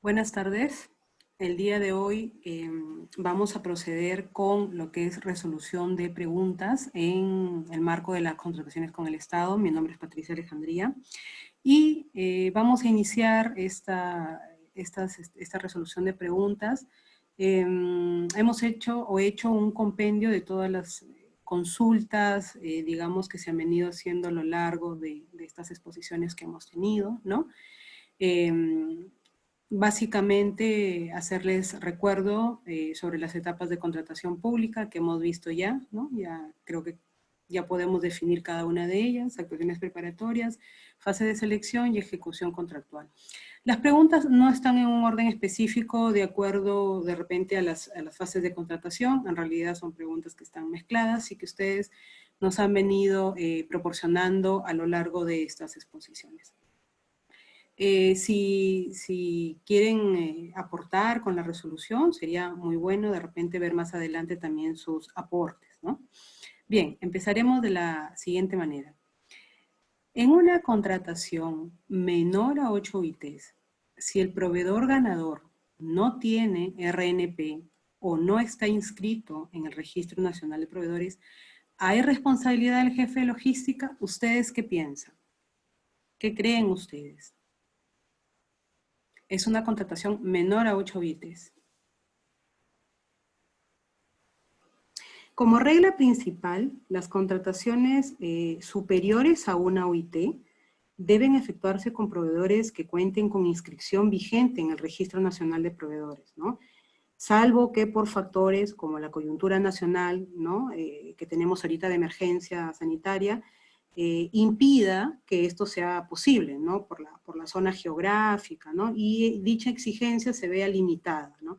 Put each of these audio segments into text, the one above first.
Buenas tardes. El día de hoy vamos a proceder con lo que es resolución de preguntas en el marco de las contrataciones con el Estado. Mi nombre es Patricia Alejandría y vamos a iniciar esta resolución de preguntas. Hemos hecho un compendio de todas las consultas, digamos, que se han venido haciendo a lo largo de estas exposiciones que hemos tenido, ¿no? Básicamente hacerles recuerdo sobre las etapas de contratación pública que hemos visto ya, ¿no? Ya creo que ya podemos definir cada una de ellas: actuaciones preparatorias, fase de selección y ejecución contractual. Las preguntas no están en un orden específico de acuerdo de repente a las fases de contratación. En realidad son preguntas que están mezcladas y que ustedes nos han venido proporcionando a lo largo de estas exposiciones. Si quieren aportar con la resolución, sería muy bueno de repente ver más adelante también sus aportes, ¿no? Bien, empezaremos de la siguiente manera. En una contratación menor a 8 UITs, si el proveedor ganador no tiene RNP o no está inscrito en el Registro Nacional de Proveedores, ¿hay responsabilidad del jefe de logística? ¿Ustedes qué piensan? ¿Qué creen ustedes? Es una contratación menor a 8 UITs. Como regla principal, las contrataciones superiores a una UIT deben efectuarse con proveedores que cuenten con inscripción vigente en el Registro Nacional de Proveedores, ¿no? Salvo que por factores como la coyuntura nacional, ¿no? Que tenemos ahorita de emergencia sanitaria, impida que esto sea posible, ¿no? Por la zona geográfica, ¿no? Y dicha exigencia se vea limitada, ¿no?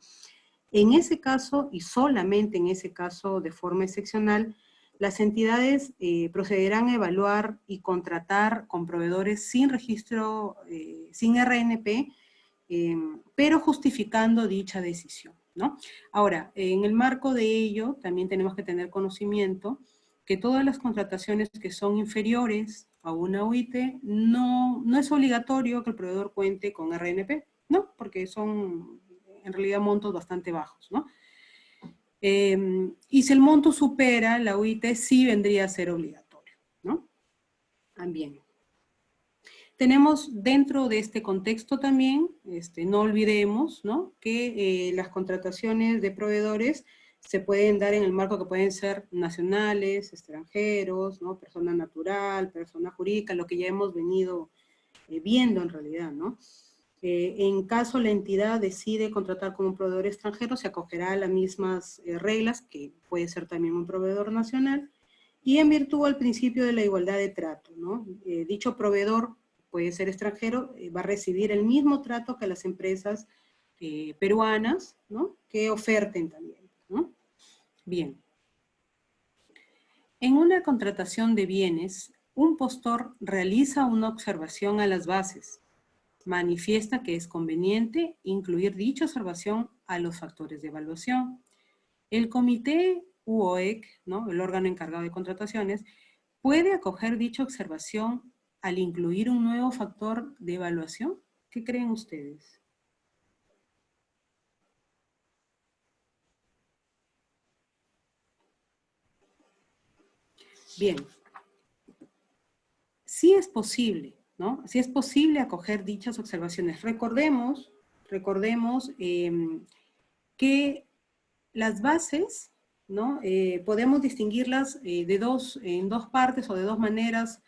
En ese caso, y solamente en ese caso de forma excepcional, las entidades procederán a evaluar y contratar con proveedores sin registro, sin RNP, pero justificando dicha decisión, ¿no? Ahora, en el marco de ello, también tenemos que tener conocimiento que todas las contrataciones que son inferiores a una UIT, no es obligatorio que el proveedor cuente con RNP, ¿no? Porque son en realidad montos bastante bajos, ¿no? Y si el monto supera la UIT, sí vendría a ser obligatorio, ¿no? También. Tenemos dentro de este contexto también, no olvidemos, ¿no? Que las contrataciones de proveedores se pueden dar en el marco que pueden ser nacionales, extranjeros, ¿no? Persona natural, persona jurídica, lo que ya hemos venido viendo en realidad, ¿no? En caso la entidad decide contratar con un proveedor extranjero, se acogerá a las mismas reglas, que puede ser también un proveedor nacional, y en virtud al principio de la igualdad de trato, ¿no? Dicho proveedor puede ser extranjero, va a recibir el mismo trato que las empresas peruanas, ¿no? Que oferten también, ¿no? Bien. En una contratación de bienes, un postor realiza una observación a las bases. Manifiesta que es conveniente incluir dicha observación a los factores de evaluación. El comité UOEC, ¿no? El órgano encargado de contrataciones, puede acoger dicha observación al incluir un nuevo factor de evaluación. ¿Qué creen ustedes? Bien, sí es posible, ¿no? Sí es posible acoger dichas observaciones. Recordemos que las bases, ¿no? Podemos distinguirlas en dos partes o de dos maneras.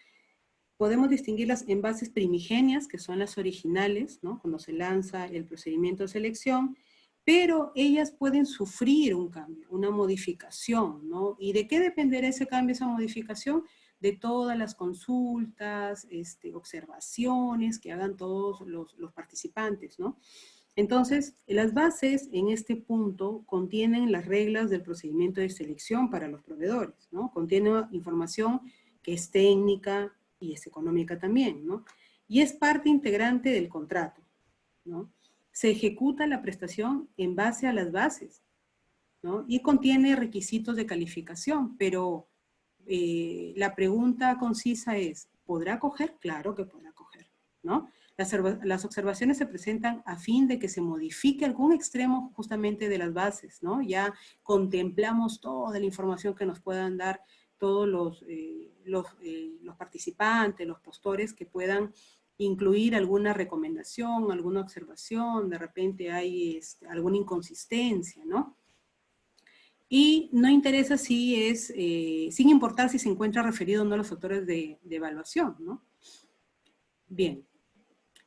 Podemos distinguirlas en bases primigenias, que son las originales, ¿no? Cuando se lanza el procedimiento de selección, pero ellas pueden sufrir un cambio, una modificación, ¿no? ¿Y de qué dependerá ese cambio, esa modificación? De todas las consultas, observaciones que hagan todos los participantes, ¿no? Entonces, las bases en este punto contienen las reglas del procedimiento de selección para los proveedores, ¿no? Contiene información que es técnica y es económica también, ¿no? Y es parte integrante del contrato, ¿no? Se ejecuta la prestación en base a las bases, ¿no? Y contiene requisitos de calificación, pero la pregunta concisa es, ¿podrá acoger? Claro que podrá acoger, ¿no? Las observaciones se presentan a fin de que se modifique algún extremo justamente de las bases, ¿no? Ya contemplamos toda la información que nos puedan dar todos los participantes, los postores, que puedan incluir alguna recomendación, alguna observación, de repente hay alguna inconsistencia, ¿no? Y no interesa si es, sin importar si se encuentra referido o no a los factores de evaluación, ¿no? Bien,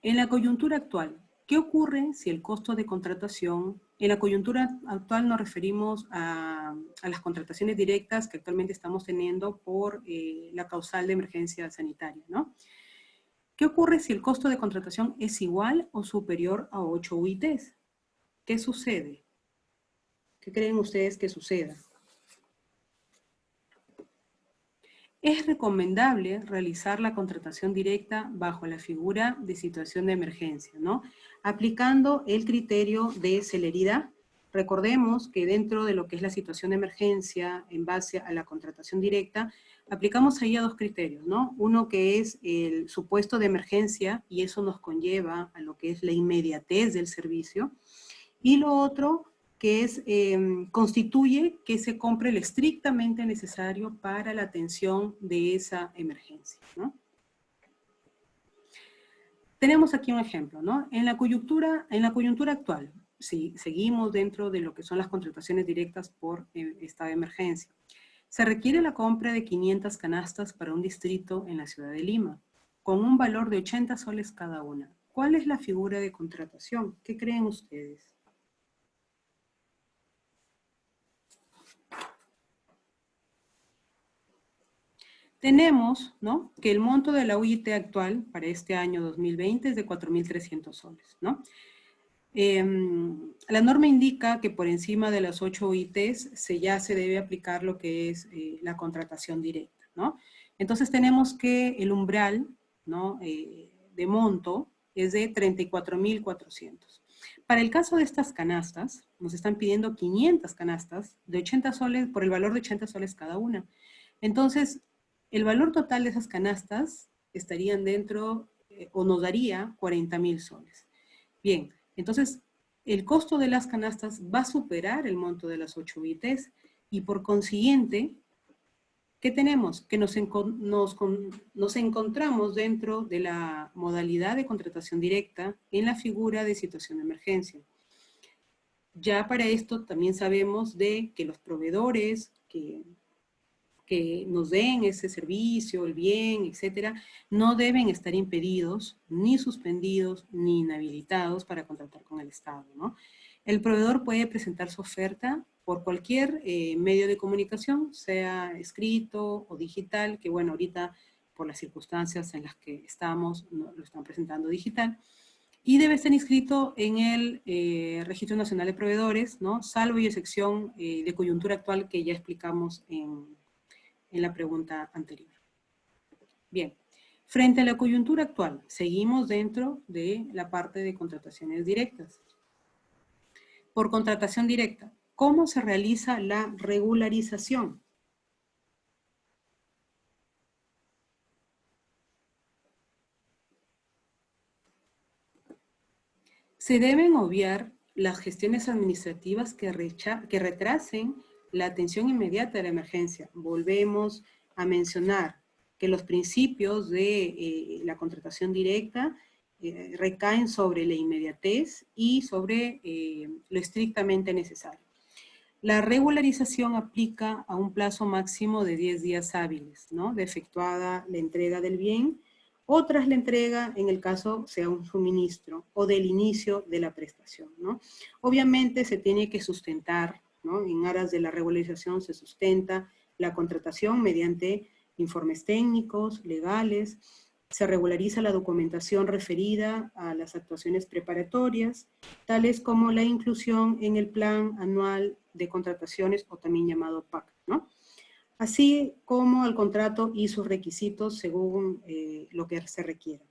en la coyuntura actual, ¿qué ocurre si el costo de contratación, en la coyuntura actual nos referimos a las contrataciones directas que actualmente estamos teniendo por la causal de emergencia sanitaria, ¿no? ¿Qué ocurre si el costo de contratación es igual o superior a 8 UITs? ¿Qué sucede? ¿Qué creen ustedes que suceda? Es recomendable realizar la contratación directa bajo la figura de situación de emergencia, ¿no? Aplicando el criterio de celeridad. Recordemos que dentro de lo que es la situación de emergencia, en base a la contratación directa, aplicamos ahí a dos criterios, ¿no? Uno que es el supuesto de emergencia, y eso nos conlleva a lo que es la inmediatez del servicio, y lo otro que es, constituye que se compre lo estrictamente necesario para la atención de esa emergencia, ¿no? Tenemos aquí un ejemplo, ¿no? En la coyuntura actual, si seguimos dentro de lo que son las contrataciones directas por estado de emergencia, se requiere la compra de 500 canastas para un distrito en la ciudad de Lima, con un valor de 80 soles cada una. ¿Cuál es la figura de contratación? ¿Qué creen ustedes? Tenemos, ¿no?, que el monto de la UIT actual para este año 2020 es de 4.300 soles, ¿no? La norma indica que por encima de las 8 UITs ya se debe aplicar lo que es la contratación directa, ¿no? Entonces tenemos que el umbral, ¿no?, de monto es de 34.400. Para el caso de estas canastas, nos están pidiendo 500 canastas de 80 soles, por el valor de 80 soles cada una. Entonces, el valor total de esas canastas estarían dentro, o nos daría 40.000 soles. Bien, entonces el costo de las canastas va a superar el monto de las 8 UITs y por consiguiente, ¿qué tenemos? Que nos encontramos dentro de la modalidad de contratación directa en la figura de situación de emergencia. Ya para esto también sabemos de que los proveedores que nos den ese servicio, el bien, etcétera, no deben estar impedidos, ni suspendidos, ni inhabilitados para contratar con el Estado, ¿no? El proveedor puede presentar su oferta por cualquier medio de comunicación, sea escrito o digital, que bueno, ahorita por las circunstancias en las que estamos, no, lo están presentando digital, y debe estar inscrito en el Registro Nacional de Proveedores, ¿no?, salvo y excepción de coyuntura actual que ya explicamos en la pregunta anterior. Bien, frente a la coyuntura actual, seguimos dentro de la parte de contrataciones directas. Por contratación directa, ¿cómo se realiza la regularización? Se deben obviar las gestiones administrativas que retrasen la atención inmediata de la emergencia. Volvemos a mencionar que los principios de la contratación directa recaen sobre la inmediatez y sobre lo estrictamente necesario. La regularización aplica a un plazo máximo de 10 días hábiles, ¿no?, de efectuada la entrega del bien, o tras la entrega, en el caso sea un suministro, o del inicio de la prestación, ¿no? Obviamente se tiene que sustentar, ¿no?, en aras de la regularización se sustenta la contratación mediante informes técnicos, legales, se regulariza la documentación referida a las actuaciones preparatorias, tales como la inclusión en el Plan Anual de Contrataciones, o también llamado PAC, ¿no?, así como el contrato y sus requisitos según lo que se requiera.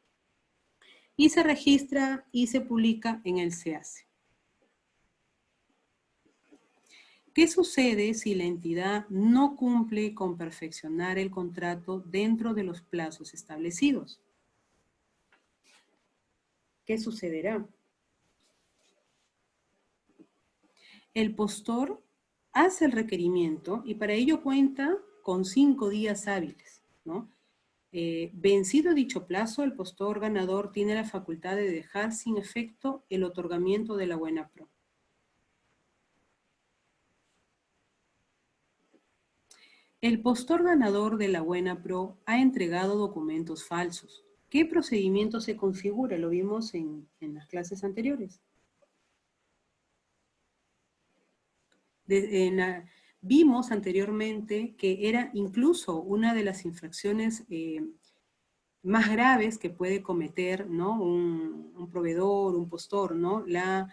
Y se registra y se publica en el SEACE. ¿Qué sucede si la entidad no cumple con perfeccionar el contrato dentro de los plazos establecidos? ¿qué sucederá? El postor hace el requerimiento y para ello cuenta con 5 días hábiles, ¿no? Vencido dicho plazo, el postor ganador tiene la facultad de dejar sin efecto el otorgamiento de la buena pro. El postor ganador de la buena pro ha entregado documentos falsos. ¿Qué procedimiento se configura? Lo vimos en las clases anteriores. Vimos anteriormente que era incluso una de las infracciones más graves que puede cometer, ¿no? un proveedor, un postor, ¿no? La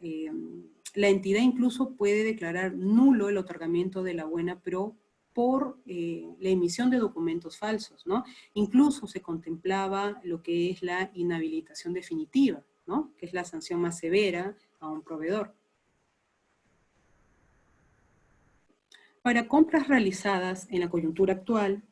entidad incluso puede declarar nulo el otorgamiento de la buena pro por la emisión de documentos falsos, ¿no? Incluso se contemplaba lo que es la inhabilitación definitiva, ¿no? Que es la sanción más severa a un proveedor. Para compras realizadas en la coyuntura actual,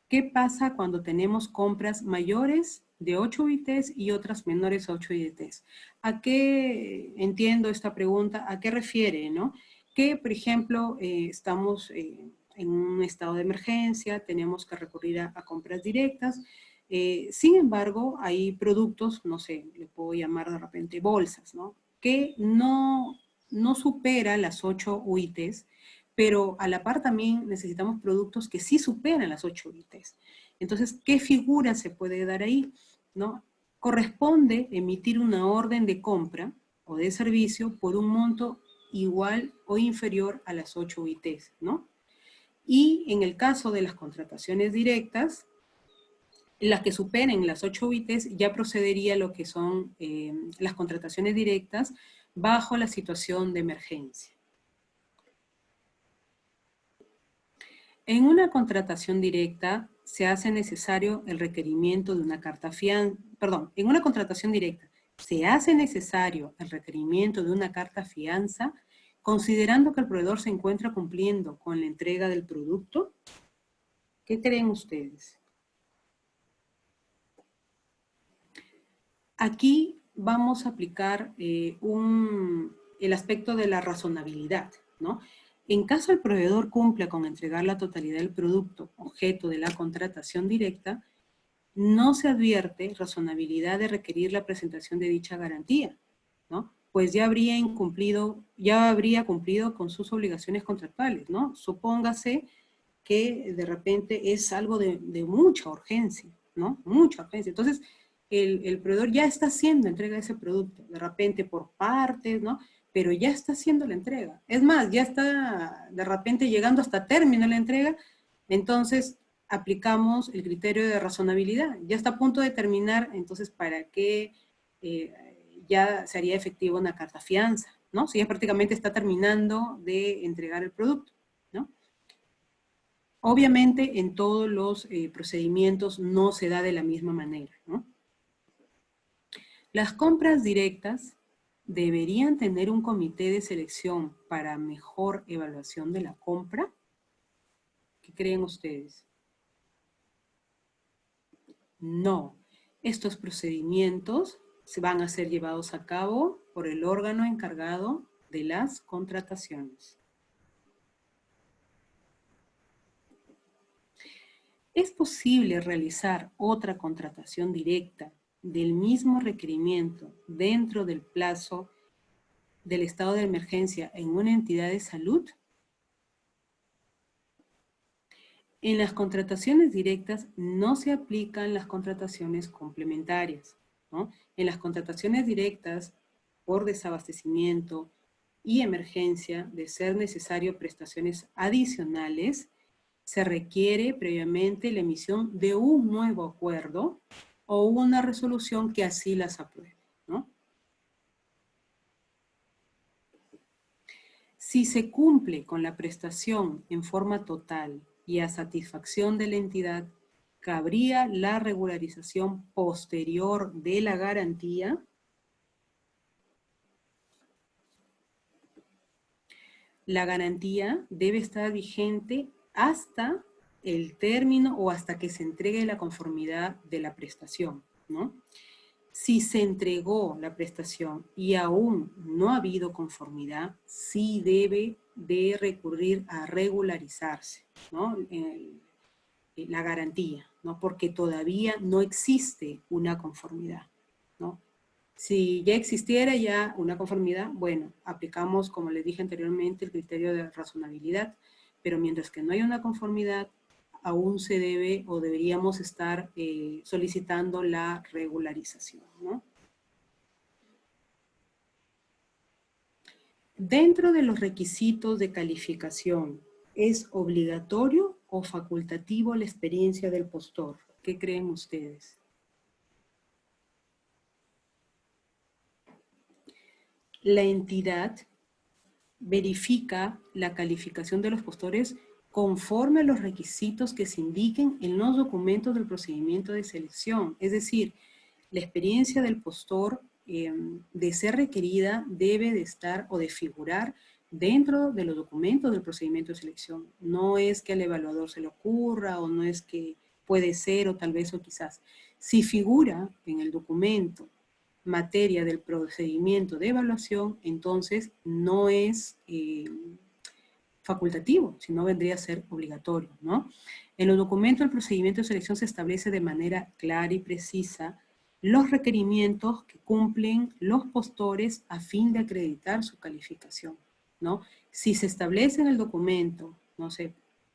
¿qué pasa cuando tenemos compras mayores de 8 UITs y otras menores a 8 UITs? ¿A qué entiendo esta pregunta? ¿A qué refiere, no? Que, por ejemplo, estamos en un estado de emergencia, tenemos que recurrir a compras directas. Sin embargo, hay productos, no sé, le puedo llamar de repente bolsas, ¿no? Que no superan las 8 UITs, pero a la par también necesitamos productos que sí superan las 8 UITs. Entonces, ¿qué figura se puede dar ahí? ¿No? Corresponde emitir una orden de compra o de servicio por un monto igual o inferior a las 8 UITs, ¿no? Y en el caso de las contrataciones directas, las que superen las 8 UITs, ya procedería lo que son las contrataciones directas bajo la situación de emergencia. En una contratación directa se hace necesario el requerimiento de una carta fianza, en una contratación directa se hace necesario el requerimiento de una carta fianza considerando que el proveedor se encuentra cumpliendo con la entrega del producto. ¿Qué creen ustedes? Aquí vamos a aplicar el aspecto de la razonabilidad, ¿no? En caso el proveedor cumpla con entregar la totalidad del producto objeto de la contratación directa, no se advierte razonabilidad de requerir la presentación de dicha garantía, ¿no? Pues ya habría cumplido con sus obligaciones contractuales, ¿no? Supóngase que de repente es algo de mucha urgencia, ¿no? Mucha urgencia. Entonces, el proveedor ya está haciendo entrega de ese producto, de repente por partes, ¿no? Pero ya está haciendo la entrega. Es más, ya está de repente llegando hasta término la entrega, entonces aplicamos el criterio de razonabilidad. Ya está a punto de terminar, entonces, ¿para qué ya se haría efectiva una carta fianza, ¿no? Si ya prácticamente está terminando de entregar el producto, ¿no? Obviamente, en todos los procedimientos no se da de la misma manera, ¿no? Las compras directas deberían tener un comité de selección para mejor evaluación de la compra. ¿Qué creen ustedes? No. Estos procedimientos se van a ser llevados a cabo por el órgano encargado de las contrataciones. ¿Es posible realizar otra contratación directa del mismo requerimiento dentro del plazo del estado de emergencia en una entidad de salud? En las contrataciones directas no se aplican las contrataciones complementarias, ¿no? En las contrataciones directas por desabastecimiento y emergencia, de ser necesario prestaciones adicionales, se requiere previamente la emisión de un nuevo acuerdo o una resolución que así las apruebe, ¿no? Si se cumple con la prestación en forma total y a satisfacción de la entidad, cabría la regularización posterior de la garantía. La garantía debe estar vigente hasta el término o hasta que se entregue la conformidad de la prestación, ¿no? Si se entregó la prestación y aún no ha habido conformidad, sí debe de recurrir a regularizarse, ¿no? La garantía, ¿no? Porque todavía no existe una conformidad, ¿no? Si ya existiera ya una conformidad, bueno, aplicamos, como les dije anteriormente, el criterio de razonabilidad, pero mientras que no hay una conformidad, aún se debe o deberíamos estar solicitando la regularización, ¿no? Dentro de los requisitos de calificación, ¿es obligatorio o facultativo la experiencia del postor? ¿Qué creen ustedes? La entidad verifica la calificación de los postores conforme a los requisitos que se indiquen en los documentos del procedimiento de selección. Es decir, la experiencia del postor de ser requerida debe de estar o de figurar dentro de los documentos del procedimiento de selección. No es que al evaluador se le ocurra o no es que puede ser o tal vez o quizás. Si figura en el documento materia del procedimiento de evaluación, entonces no es facultativo, sino vendría a ser obligatorio, ¿no? En los documentos del procedimiento de selección se establece de manera clara y precisa los requerimientos que cumplen los postores a fin de acreditar su calificación, ¿no? Si se establece en el documento, no sé,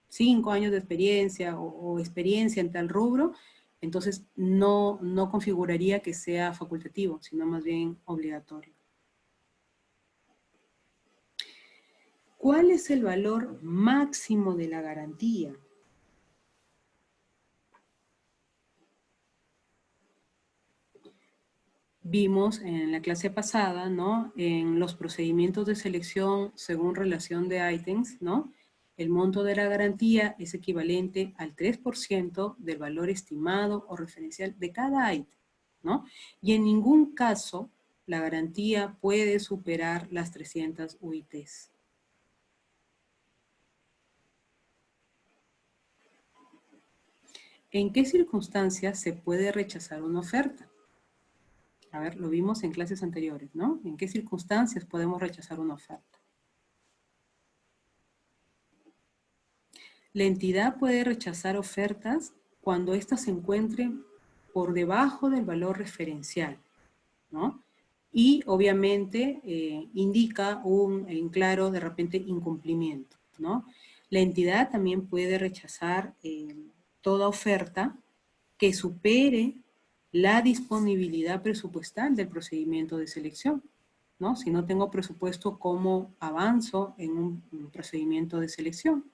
5 años de experiencia o experiencia en tal rubro, entonces no configuraría que sea facultativo, sino más bien obligatorio. ¿Cuál es el valor máximo de la garantía? Vimos en la clase pasada, ¿no? En los procedimientos de selección según relación de ítems, ¿no? El monto de la garantía es equivalente al 3% del valor estimado o referencial de cada ítem, ¿no? Y en ningún caso la garantía puede superar las 300 UITs. ¿En qué circunstancias se puede rechazar una oferta? A ver, lo vimos en clases anteriores, ¿no? ¿En qué circunstancias podemos rechazar una oferta? La entidad puede rechazar ofertas cuando éstas se encuentren por debajo del valor referencial, ¿no? Y obviamente indica en claro de repente incumplimiento, ¿no? La entidad también puede rechazar toda oferta que supere la disponibilidad presupuestal del procedimiento de selección, ¿no? Si no tengo presupuesto, ¿cómo avanzo en un procedimiento de selección?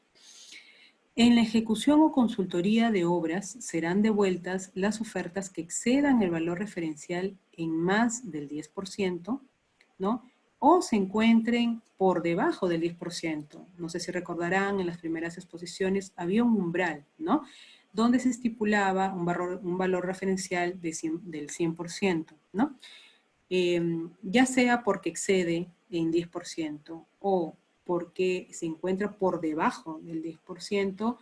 En la ejecución o consultoría de obras serán devueltas las ofertas que excedan el valor referencial en más del 10%, ¿no? O se encuentren por debajo del 10%. No sé si recordarán, en las primeras exposiciones había un umbral, ¿no? Donde se estipulaba un valor referencial del 100%, ¿no? Ya sea porque excede en 10% o porque se encuentra por debajo del 10%,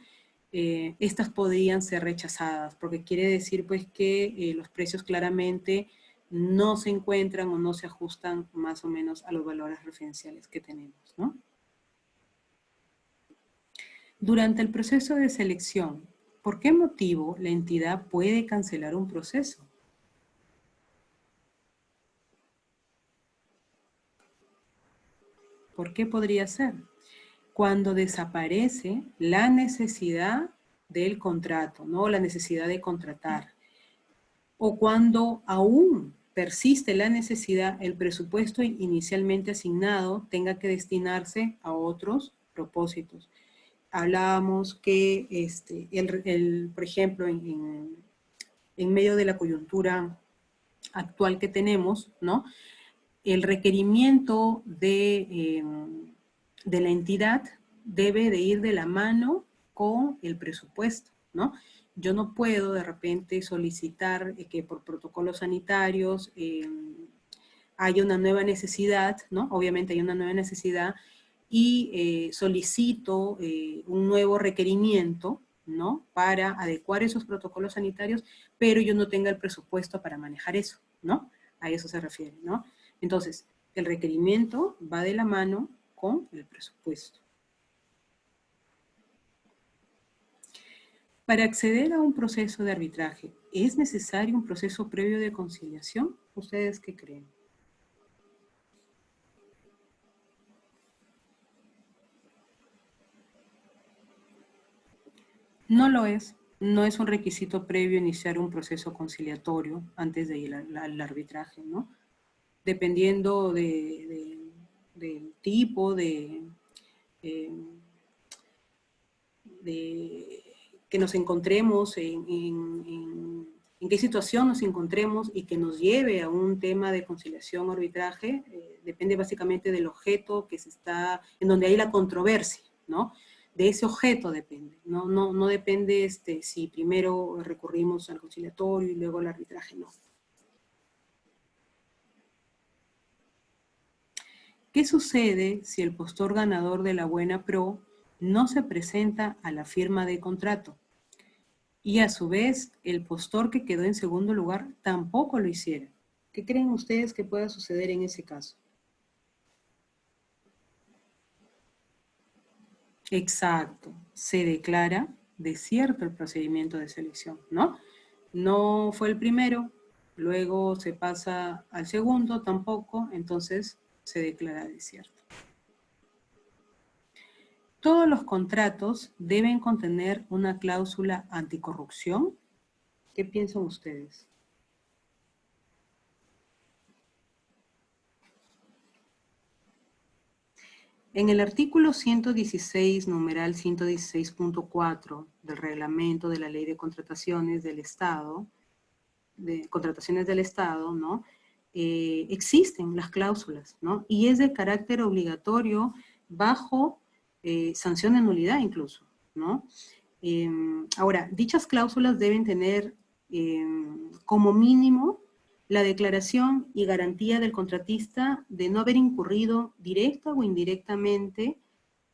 estas podrían ser rechazadas, porque quiere decir pues que los precios claramente no se encuentran o no se ajustan más o menos a los valores referenciales que tenemos, ¿no? Durante el proceso de selección, ¿por qué motivo la entidad puede cancelar un proceso? ¿Por qué podría ser? Cuando desaparece la necesidad del contrato, ¿no? La necesidad de contratar. O cuando aún persiste la necesidad, el presupuesto inicialmente asignado tenga que destinarse a otros propósitos. Hablábamos que, por ejemplo, en medio de la coyuntura actual que tenemos, ¿no? El requerimiento de la entidad debe de ir de la mano con el presupuesto, ¿no? Yo no puedo de repente solicitar que por protocolos sanitarios haya una nueva necesidad, ¿no? Obviamente hay una nueva necesidad y solicito un nuevo requerimiento, ¿no? Para adecuar esos protocolos sanitarios, pero yo no tenga el presupuesto para manejar eso, ¿no? A eso se refiere, ¿no? Entonces, el requerimiento va de la mano con el presupuesto. Para acceder a un proceso de arbitraje, ¿es necesario un proceso previo de conciliación? ¿Ustedes qué creen? No lo es. No es un requisito previo iniciar un proceso conciliatorio antes de ir al arbitraje, ¿no? Dependiendo del tipo eh, de que nos encontremos, en qué situación nos encontremos y que nos lleve a un tema de conciliación o arbitraje, depende básicamente del objeto que se está, en donde hay la controversia, ¿no? De ese objeto depende, no depende si primero recurrimos al conciliatorio y luego al arbitraje, no. ¿Qué sucede si el postor ganador de la buena pro no se presenta a la firma de contrato? Y a su vez, el postor que quedó en segundo lugar tampoco lo hiciera. ¿Qué creen ustedes que pueda suceder en ese caso? Exacto, se declara desierto el procedimiento de selección, ¿no? No fue el primero, luego se pasa al segundo, tampoco, entonces se declara desierto. Todos los contratos deben contener una cláusula anticorrupción. ¿Qué piensan ustedes? En el artículo 116, numeral 116.4 del reglamento de la Ley de Contrataciones del Estado, ¿no? Existen las cláusulas, ¿no? Y es de carácter obligatorio bajo sanción de nulidad incluso, ¿no? Ahora, dichas cláusulas deben tener como mínimo la declaración y garantía del contratista de no haber incurrido directa o indirectamente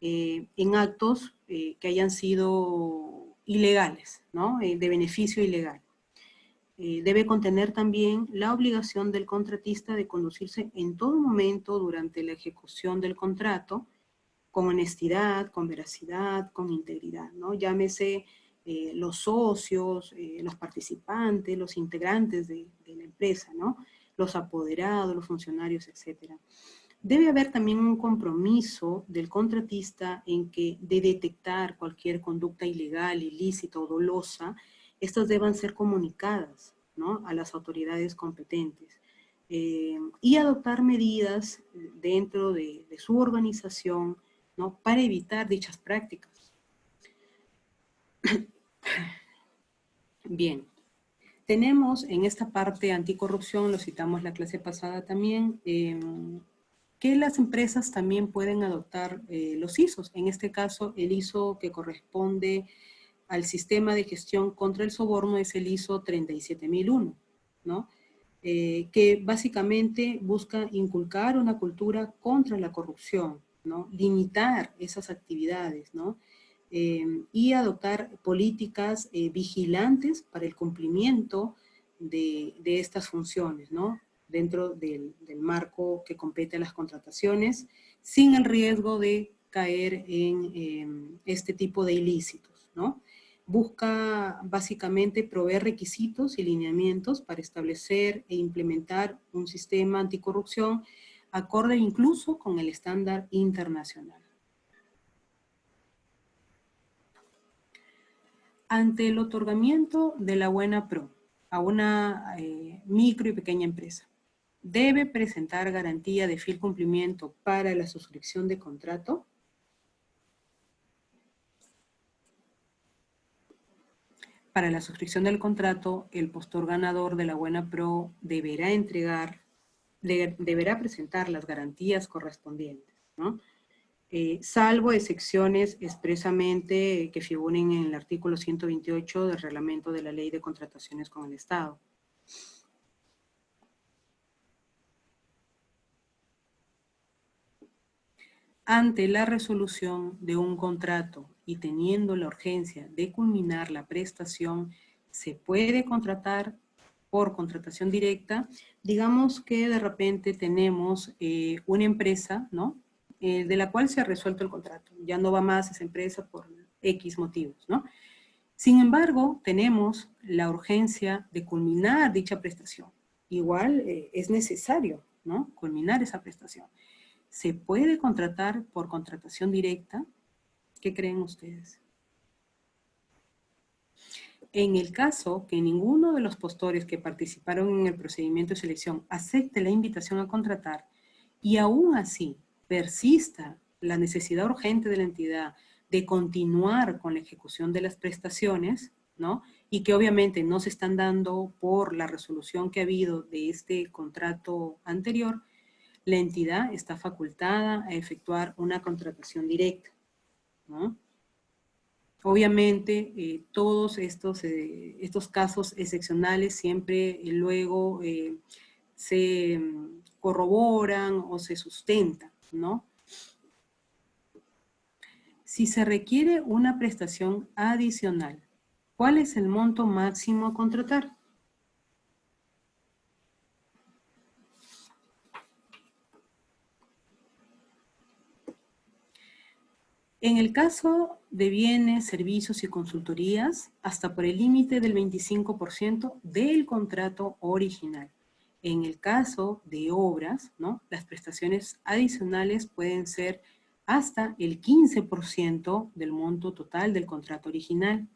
en actos que hayan sido ilegales, ¿no? De beneficio ilegal. Debe contener también la obligación del contratista de conducirse en todo momento durante la ejecución del contrato con honestidad, con veracidad, con integridad, ¿no? Llámese los socios, los participantes, los integrantes de la empresa, ¿no? Los apoderados, los funcionarios, etc. Debe haber también un compromiso del contratista en que de detectar cualquier conducta ilegal, ilícita o dolosa, estas deban ser comunicadas, ¿no? A las autoridades competentes y adoptar medidas dentro de su organización, ¿no? Para evitar dichas prácticas. Bien, tenemos en esta parte anticorrupción, lo citamos la clase pasada también, que las empresas también pueden adoptar los ISOs. En este caso, el ISO que corresponde al sistema de gestión contra el soborno es el ISO 37001, ¿no? Que básicamente busca inculcar una cultura contra la corrupción, ¿no? Limitar esas actividades, ¿no? Y adoptar políticas vigilantes para el cumplimiento de estas funciones, ¿no? Dentro del marco que compete a las contrataciones, sin el riesgo de caer en este tipo de ilícitos, ¿no? Busca básicamente proveer requisitos y lineamientos para establecer e implementar un sistema anticorrupción acorde incluso con el estándar internacional. Ante el otorgamiento de la buena pro a una micro y pequeña empresa, ¿debe presentar garantía de fiel cumplimiento para la suscripción de contrato? Para la suscripción del contrato, el postor ganador de la buena pro deberá deberá presentar las garantías correspondientes, ¿no? Salvo excepciones expresamente que figuren en el artículo 128 del reglamento de la Ley de Contrataciones con el Estado. Ante la resolución de un contrato y teniendo la urgencia de culminar la prestación, se puede contratar por contratación directa, digamos que de repente tenemos una empresa, ¿no? De la cual se ha resuelto el contrato. Ya no va más esa empresa por X motivos, ¿no? Sin embargo, tenemos la urgencia de culminar dicha prestación. Igual es necesario, ¿no? Culminar esa prestación. ¿Se puede contratar por contratación directa? ¿Qué creen ustedes? En el caso que ninguno de los postores que participaron en el procedimiento de selección acepte la invitación a contratar y aún así persista la necesidad urgente de la entidad de continuar con la ejecución de las prestaciones, ¿no? Y que obviamente no se están dando por la resolución que ha habido de este contrato anterior, la entidad está facultada a efectuar una contratación directa, ¿no? Obviamente, todos estos casos excepcionales siempre luego se corroboran o se sustentan, ¿no? Si se requiere una prestación adicional, ¿cuál es el monto máximo a contratar? En el caso de bienes, servicios y consultorías, hasta por el límite del 25% del contrato original. En el caso de obras, ¿no? Las prestaciones adicionales pueden ser hasta el 15% del monto total del contrato original.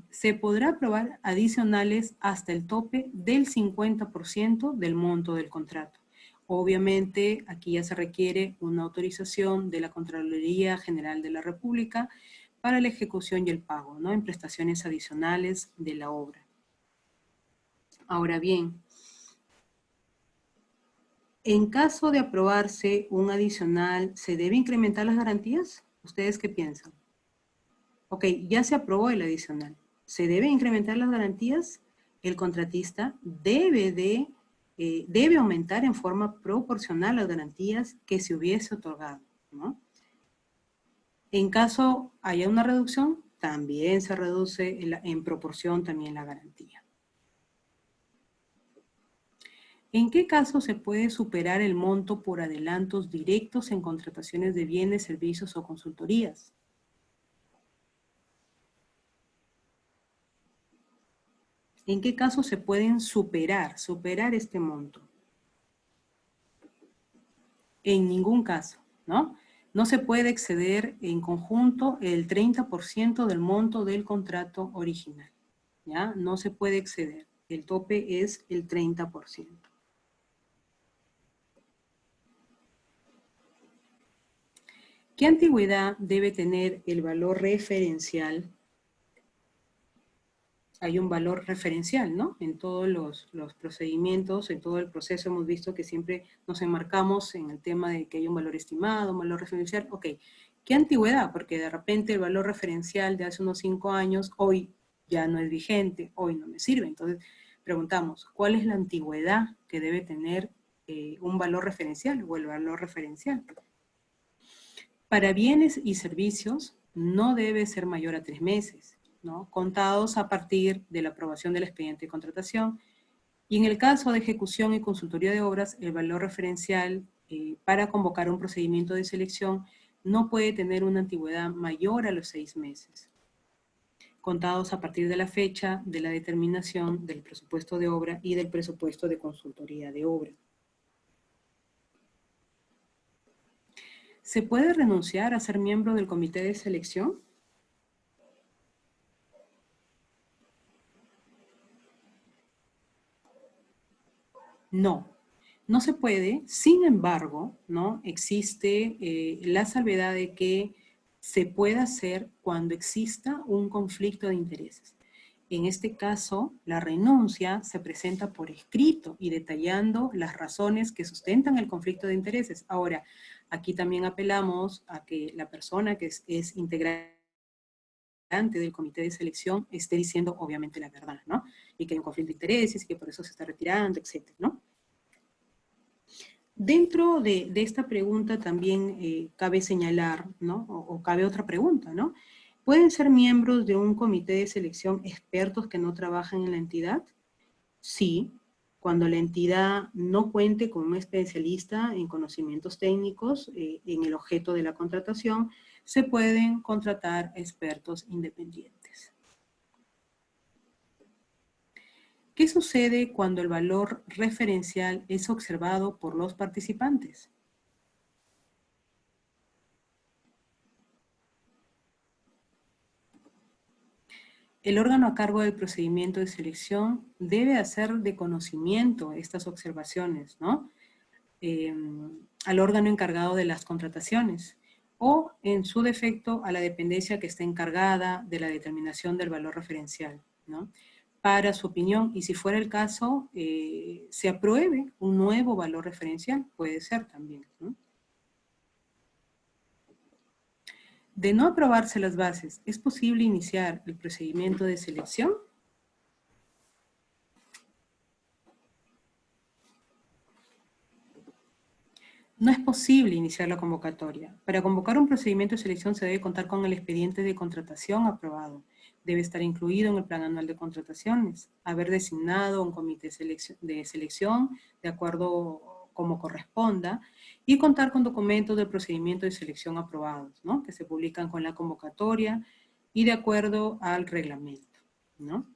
Se podrá aprobar adicionales hasta el tope del 50% del monto del contrato. Obviamente, aquí ya se requiere una autorización de la Contraloría General de la República para la ejecución y el pago, ¿no? En prestaciones adicionales de la obra. Ahora bien, en caso de aprobarse un adicional, ¿se debe incrementar las garantías? ¿Ustedes qué piensan? Ok, ya se aprobó el adicional. ¿Se deben incrementar las garantías? El contratista debe aumentar en forma proporcional las garantías que se hubiese otorgado, ¿no? En caso haya una reducción, también se reduce en proporción también la garantía. ¿En qué caso se puede superar el monto por adelantos directos en contrataciones de bienes, servicios o consultorías? ¿En qué caso se pueden superar este monto? En ningún caso, ¿no? No se puede exceder en conjunto el 30% del monto del contrato original, ¿ya? No se puede exceder. El tope es el 30%. ¿Qué antigüedad debe tener el valor referencial? Hay un valor referencial, ¿no? En todos los procedimientos, en todo el proceso hemos visto que siempre nos enmarcamos en el tema de que hay un valor estimado, un valor referencial. Ok, ¿qué antigüedad? Porque de repente el valor referencial de hace unos 5 años, hoy ya no es vigente, hoy no me sirve. Entonces, preguntamos, ¿cuál es la antigüedad que debe tener un valor referencial o el valor referencial? Para bienes y servicios, no debe ser mayor a 3 meses, ¿no? Contados a partir de la aprobación del expediente de contratación. Y en el caso de ejecución y consultoría de obras, el valor referencial para convocar un procedimiento de selección no puede tener una antigüedad mayor a los 6 meses, contados a partir de la fecha de la determinación del presupuesto de obra y del presupuesto de consultoría de obra. ¿Se puede renunciar a ser miembro del comité de selección? No, no se puede. Sin embargo, ¿no? Existe la salvedad de que se pueda hacer cuando exista un conflicto de intereses. En este caso, la renuncia se presenta por escrito y detallando las razones que sustentan el conflicto de intereses. Ahora, aquí también apelamos a que la persona que es integrante del comité de selección esté diciendo obviamente la verdad, ¿no? Y que hay un conflicto de intereses y que por eso se está retirando, etcétera, ¿no? Dentro de esta pregunta también cabe señalar, ¿no? O cabe otra pregunta, ¿no? ¿Pueden ser miembros de un comité de selección expertos que no trabajan en la entidad? Sí, cuando la entidad no cuente con un especialista en conocimientos técnicos en el objeto de la contratación, se pueden contratar expertos independientes. ¿Qué sucede cuando el valor referencial es observado por los participantes? El órgano a cargo del procedimiento de selección debe hacer de conocimiento estas observaciones, ¿no? Al órgano encargado de las contrataciones o, en su defecto, a la dependencia que esté encargada de la determinación del valor referencial, ¿no? Para su opinión, y si fuera el caso, se apruebe un nuevo valor referencial, puede ser también, ¿no? De no aprobarse las bases, ¿es posible iniciar el procedimiento de selección? No es posible iniciar la convocatoria. Para convocar un procedimiento de selección se debe contar con el expediente de contratación aprobado. Debe estar incluido en el plan anual de contrataciones, haber designado un comité de selección de acuerdo como corresponda y contar con documentos del procedimiento de selección aprobados, ¿no? Que se publican con la convocatoria y de acuerdo al reglamento, ¿no?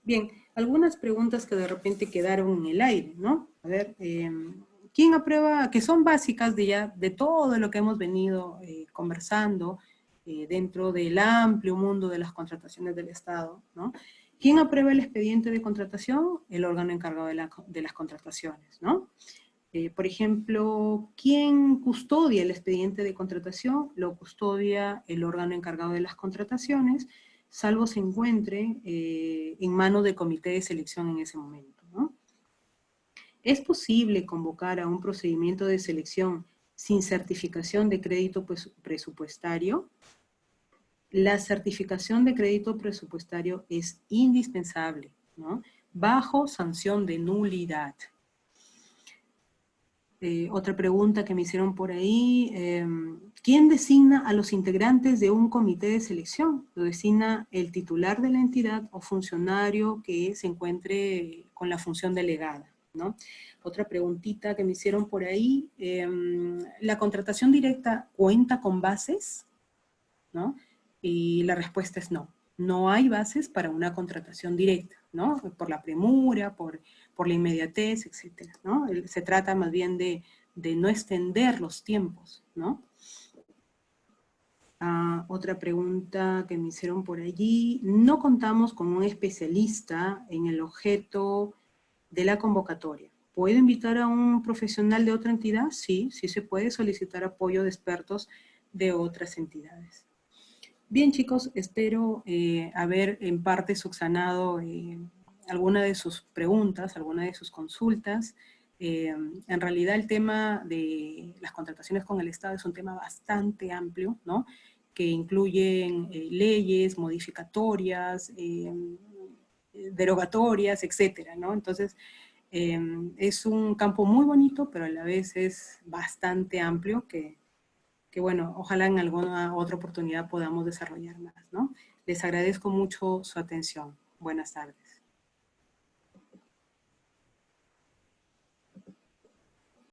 Bien, algunas preguntas que de repente quedaron en el aire, ¿no? A ver, ¿quién aprueba? Que son básicas de todo lo que hemos venido conversando dentro del amplio mundo de las contrataciones del Estado, ¿no? ¿Quién aprueba el expediente de contratación? El órgano encargado de las contrataciones, ¿no? Por ejemplo, ¿quién custodia el expediente de contratación? Lo custodia el órgano encargado de las contrataciones, salvo se encuentre en manos del comité de selección en ese momento, ¿no? ¿Es posible convocar a un procedimiento de selección sin certificación de crédito presupuestario? La certificación de crédito presupuestario es indispensable, ¿no? Bajo sanción de nulidad. Otra pregunta que me hicieron por ahí, ¿quién designa a los integrantes de un comité de selección? ¿Lo designa el titular de la entidad o funcionario que se encuentre con la función delegada, ¿no? Otra preguntita que me hicieron por ahí, ¿la contratación directa cuenta con bases? ¿No? Y la respuesta es no. No hay bases para una contratación directa, ¿no? Por la premura, por la inmediatez, etcétera, ¿no? Se trata más bien de no extender los tiempos, ¿no? Otra pregunta que me hicieron por allí. No contamos con un especialista en el objeto de la convocatoria. ¿Puedo invitar a un profesional de otra entidad? Sí, sí se puede solicitar apoyo de expertos de otras entidades. Bien, chicos, espero haber en parte subsanado alguna de sus preguntas, alguna de sus consultas. En realidad el tema de las contrataciones con el Estado es un tema bastante amplio, ¿no? Que incluyen leyes, modificatorias, derogatorias, etcétera, ¿no? Entonces, es un campo muy bonito, pero a la vez es bastante amplio que bueno, ojalá en alguna otra oportunidad podamos desarrollar más, ¿no? Les agradezco mucho su atención. Buenas tardes.